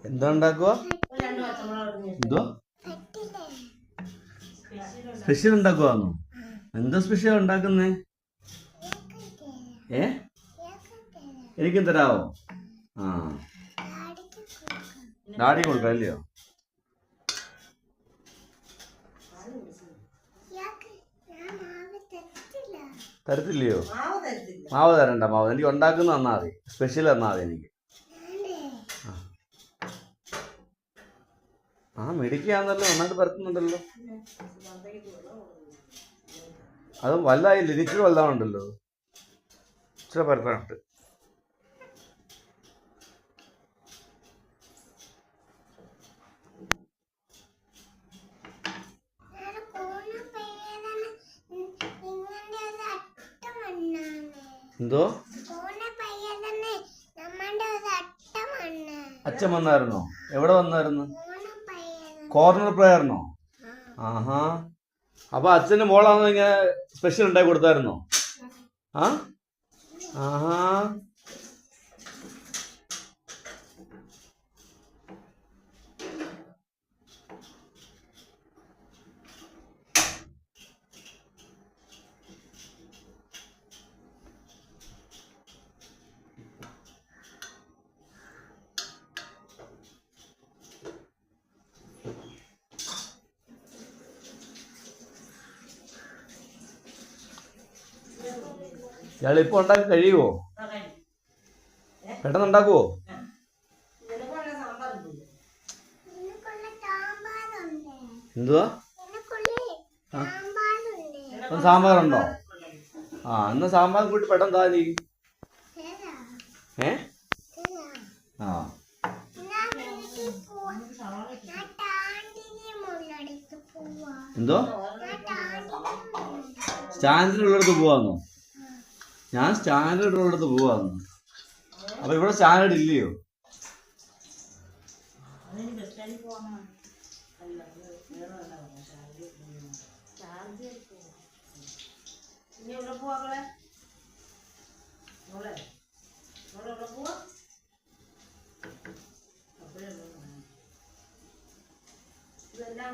എന്താ ഉണ്ടാക്കുക? എന്തോ സ്പെഷ്യൽ ഉണ്ടാക്കുവാന്നോ? എന്താ സ്പെഷ്യൽ ഉണ്ടാക്കുന്നേ? എനിക്കും തരാവോ? ആ, ഡാഡി കൊടുക്കാം അല്ലയോ? തരത്തില്ലയോ? മാവ് തരണ്ട. മാവ് എനിക്ക് ഉണ്ടാക്കുന്ന തന്നാ മതി. സ്പെഷ്യൽ തന്നാ മതി എനിക്ക്. ആ, മിടിക്കാന്നല്ലോ, നന്നായിട്ട് പരത്തുന്നുണ്ടല്ലോ. അത് വലുതായില്ല, ഇച്ചിരി വലുതാവുണ്ടല്ലോ. ഇച്ചിരി പരത്താനുണ്ട്. എന്തോ അച്ഛൻ വന്നായിരുന്നോ? എവിടെ വന്നായിരുന്നു? കോർണർ പ്ലെയറിനോ? ആഹാ. അപ്പൊ അച്ഛന്റെ മോളാന്ന് ഇങ്ങനെ സ്പെഷ്യൽ ഉണ്ടാക്കി കൊടുത്തായിരുന്നോ? ആ, ആഹാ. ഇയാളിപ്പോ ഉണ്ടാക്കി കഴിയുവോ? പെട്ടെന്ന് ഉണ്ടാക്കുവോ? എന്തുവാ? സാമ്പാറുണ്ടോ? ആ, എന്നാ സാമ്പാർ കൂട്ടി പെട്ടെന്ന് താ നീ. ആ, എന്തോ സ്റ്റാൻഡിനുള്ളിടത്ത് പോവാന്നോ? ഞാൻ സ്റ്റാൻഡേർഡിനുള്ളിടത്ത് പോവാന്ന്. അപ്പൊ ഇവിടെ സ്റ്റാൻഡേർഡ് ഇല്ലയോ? ഇതെല്ലാം